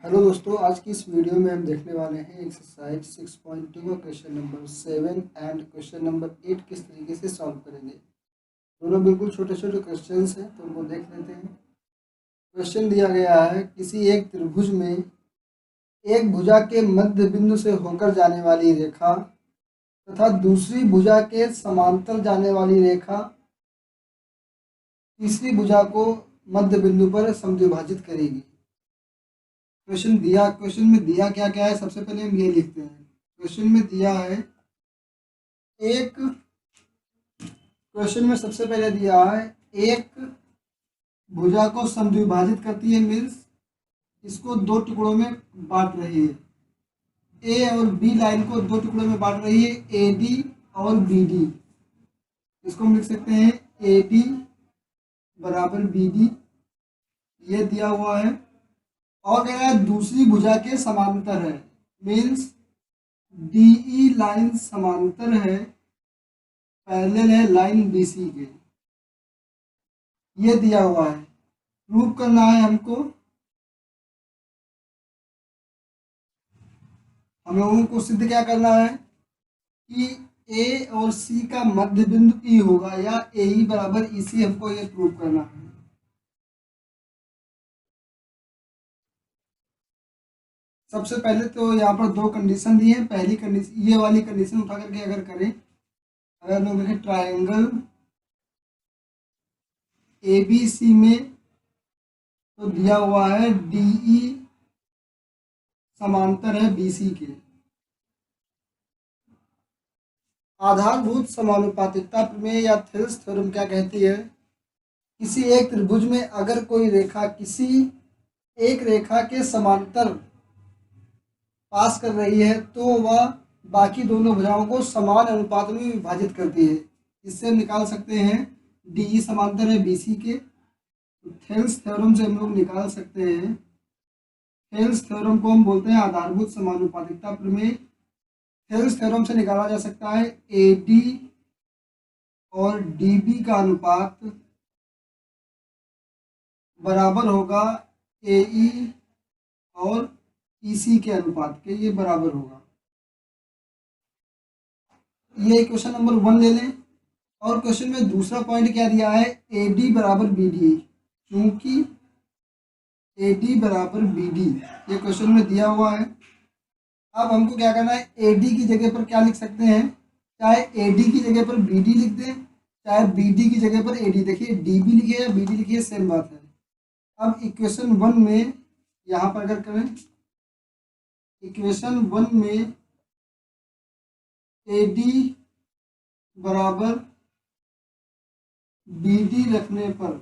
Hello दोस्तों, आज की इस वीडियो में हम देखने वाले हैं एक्सरसाइज 6.2 का question number 7 and question number 8 किस तरीके से सॉल्व करेंगे। दोनों बिल्कुल छोटे छोटे क्वेश्चंस हैं, तो उनको देख लेते हैं। क्वेश्चन दिया गया है, किसी एक त्रिभुज में एक भुजा के मध्य बिंदु से होकर जाने वाली रेखा तथा दूसरी भुजा के समांतर जाने वाली रेखा तीसरी भुजा को मध्य बिंदु पर समद्विभाजित करेगी। क्वेश्चन में दिया क्या क्या है, सबसे पहले हम ये लिखते हैं। क्वेश्चन में दिया है एक क्वेश्चन में सबसे पहले दिया है एक भुजा को समद्विभाजित करती है, मीन्स इसको दो टुकड़ों में बांट रही है। ए और बी लाइन को दो टुकड़ों में बांट रही है, ए डी और बी डी। इसको हम लिख सकते हैं ए डी बराबर बी डी, ये दिया हुआ है। और कह रहा है दूसरी भुजा के समांतर है, मीन्स डीई लाइन समांतर है, पैरेलल है लाइन बीसी के, ये दिया हुआ है। प्रूव करना है हमको, हम लोगों को सिद्ध क्या करना है कि ए और सी का मध्य बिंदु ई होगा या ए ई बराबर ई सी, हमको ये प्रूव करना है। सबसे पहले तो यहाँ पर दो कंडीशन दी है। पहली कंडीशन, ये वाली कंडीशन उठा करके अगर करें, अगर लोग देखें ट्रायंगल ए बी सी में, तो दिया हुआ है डीई समांतर है बीसी के। आधारभूत समानुपातिकता प्रमेय या थेल्स थ्योरम क्या कहती है, किसी एक त्रिभुज में अगर कोई रेखा किसी एक रेखा के समांतर पास कर रही है तो वह बाकी दोनों भुजाओं को समान अनुपात में विभाजित करती है। इससे हम निकाल सकते हैं डीई समांतर है बीसी के, तो थेल्स थ्योरम से हम लोग निकाल सकते हैं। थेल्स थ्योरम को हम बोलते हैं आधारभूत समानुपातिकता प्रमेय। थेल्स थ्योरम से निकाला जा सकता है ए डी और डी बी का अनुपात बराबर होगा ए ई और ई सी के अनुपात के, ये बराबर होगा। ये क्वेश्चन नंबर 1 ले लें। और क्वेश्चन में दूसरा पॉइंट क्या दिया है, ए डी बराबर बी डी। क्योंकि ए डी बराबर बी डी ये क्वेश्चन में दिया हुआ है। अब हमको क्या करना है, ए डी की जगह पर क्या लिख सकते हैं, चाहे ए डी की जगह पर बी डी लिख दें, चाहे बी डी की जगह पर ए डी। देखिए डी बी लिखे या बी डी लिखिए, सेम बात है। अब इक्वेशन 1 में यहाँ पर अगर करें, इक्वेशन 1 में ए डी बराबर बी डी रखने पर,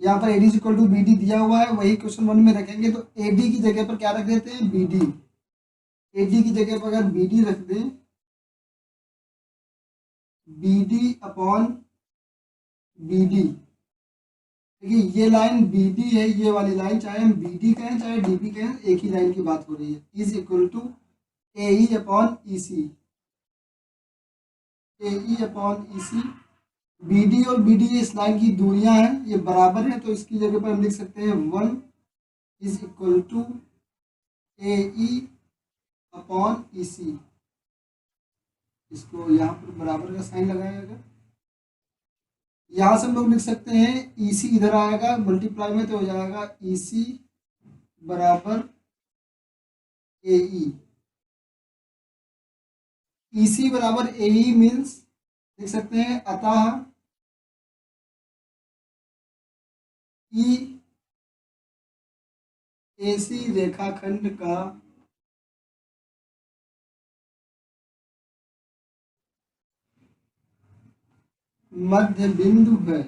यहाँ पर AD equal to B D दिया हुआ है, वही क्वेश्चन 1 में रखेंगे। तो ए डी की जगह पर क्या रख देते हैं, बी डी। ए डी की जगह पर अगर बी डी रख दें, B D upon B D. देखिए ये लाइन बी डी है, ये वाली लाइन, चाहे हम बी डी कहें चाहे डी बी कहें, एक ही लाइन की बात हो रही है। Is equal to A E upon E C, A E upon E C. B D और बी डी इस लाइन की दूरियां हैं, ये बराबर है, तो इसकी जगह पर हम लिख सकते हैं 1 is equal to A E upon E C. इसको यहाँ पर बराबर का साइन लगाएगा। यहाँ से हम लोग लिख सकते हैं ई सी इधर आएगा मल्टीप्लाई में, तो हो जाएगा ई सी बराबर ए ई सी बराबर ए ई मीन्स लिख सकते हैं अतः ई ए सी रेखाखंड का मध्य बिंदु है।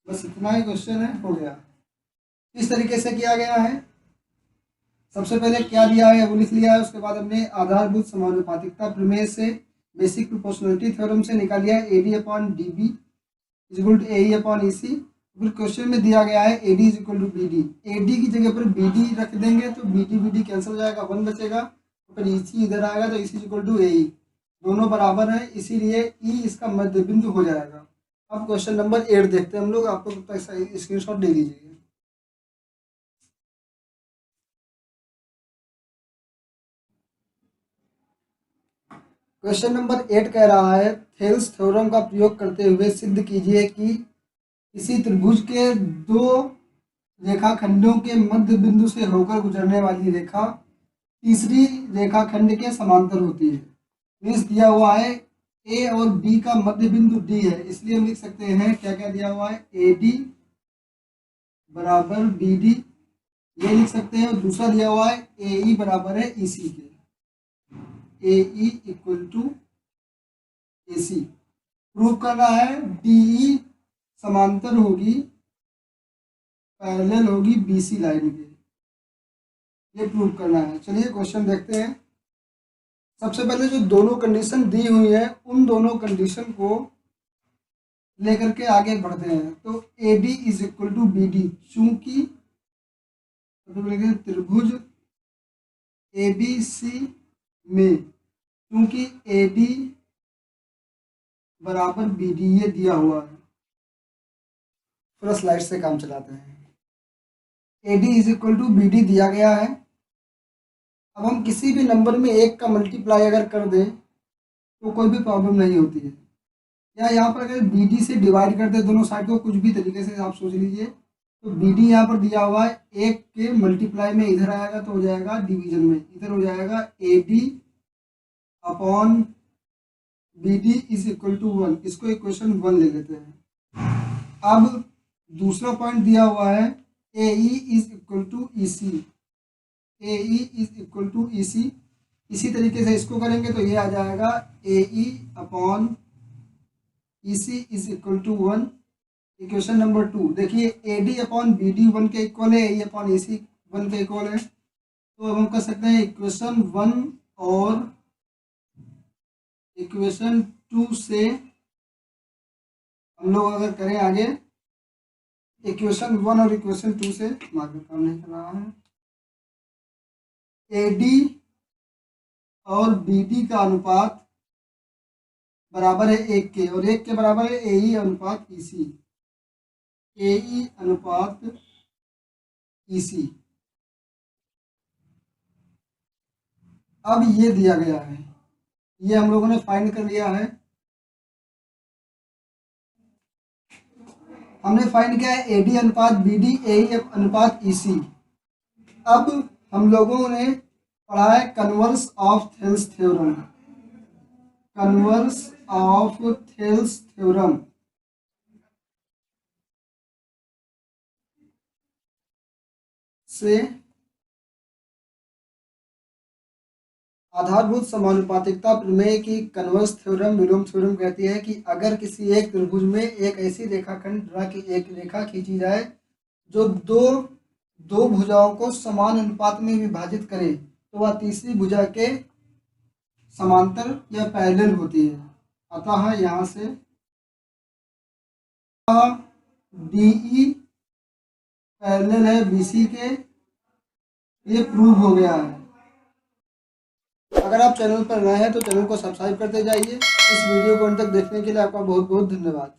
बस इतना ही क्वेश्चन है, हो गया। इस तरीके से किया गया है। सबसे पहले क्या दिया है वो लिख लिया है, उसके बाद हमने आधारभूत समानुपातिकता प्रमेय से बेसिक प्रोपोर्शनलिटी थ्योरम से निकाल लिया है A D upon D B is equal to A E upon E C. फिर क्वेश्चन में दिया गया है A D is equal to B D. A D की जगह पर बी डी रख देंगे तो बी डी कैंसिल हो जाएगा, 1 बचेगा। तो फिर ई सी इधर आएगा, तो ई C is equal to A ई, दोनों बराबर है, इसीलिए ई इसका मध्य बिंदु हो जाएगा। अब क्वेश्चन नंबर 8 देखते हैं हम लोग। आप लोग स्क्रीन शॉट ले लीजिए। क्वेश्चन नंबर 8 कह रहा है थेल्स थ्योरम का प्रयोग करते हुए सिद्ध कीजिए कि किसी त्रिभुज के दो रेखाखंडों के मध्य बिंदु से होकर गुजरने वाली रेखा तीसरी रेखाखंड के समांतर होती है। मीन्स दिया हुआ है ए और बी का मध्य बिंदु डी है, इसलिए हम लिख सकते हैं क्या क्या दिया हुआ है, ए डी बराबर बी डी, ये लिख सकते हैं। और दूसरा दिया हुआ है ए ई बराबर है ई सी के, A E equal to A C. Prove करना है डी ई समांतर होगी, पैरेलल होगी बी सी लाइन के, ये प्रूव करना है। चलिए क्वेश्चन देखते हैं। सबसे पहले जो दोनों कंडीशन दी हुई है उन दोनों कंडीशन को लेकर के आगे बढ़ते हैं। तो A D is equal to B D, चूंकि त्रिभुज ए बी सी में चूंकि ए डी बराबर बी डी ये दिया हुआ है। थोड़ा स्लाइड से काम चलाते हैं। A D is equal to B D दिया गया है। अब हम किसी भी नंबर में एक का मल्टीप्लाई अगर कर दें तो कोई भी प्रॉब्लम नहीं होती है। या यहाँ पर अगर बी डी से डिवाइड कर दे दोनों साइड को, कुछ भी तरीके से आप सोच लीजिए, तो बी डी यहाँ पर दिया हुआ है, एक के मल्टीप्लाई में इधर आएगा तो हो जाएगा डिवीजन में, इधर हो जाएगा A D upon B D is equal to 1। इसको इक्वेशन 1 ले लेते हैं। अब दूसरा पॉइंट दिया हुआ है A E is equal to E C, A E is equal to E C. इसी तरीके से इसको करेंगे तो ये आ जाएगा A E upon E C is equal to 1। Equation number 2 देखिए, A D upon B D 1 के इक्वल है, ए ई अपॉन ई सी 1 के इक्वल है। तो अब हम कर सकते हैं इक्वेशन 1 और इक्वेशन 2 से हम लोग अगर करें आगे, इक्वेशन 1 और इक्वेशन 2 से मार्कर काम नहीं कर रहा है। ए डी और बी डी का अनुपात बराबर है 1 के, और 1 के बराबर है ए ई अनुपात ई सी, ए ई अनुपात ई सी। अब ये दिया गया है, ये हम लोगों ने फाइंड कर लिया है। हमने फाइंड किया है ए डी अनुपात बी डी, ए ई अनुपात ई सी। अब हम लोगों ने पढ़ा है converse of Thales theorem, converse of Thales theorem से आधारभूत समानुपातिकता प्रमेय की कन्वर्स थ्योरम विलोम थ्योरम कहती है कि अगर किसी एक त्रिभुज में एक ऐसी रेखाखंड द्वारा की एक रेखा खींची जाए जो दो भुजाओं को समान अनुपात में विभाजित करे तो वह तीसरी भुजा के समांतर या पैरेलल होती है। अतः यहाँ से DE पैरेलल है BC के, ये प्रूव हो गया है। अगर आप चैनल पर नए हैं तो चैनल को सब्सक्राइब करते जाइए। इस वीडियो को अंत तक देखने के लिए आपका बहुत बहुत धन्यवाद।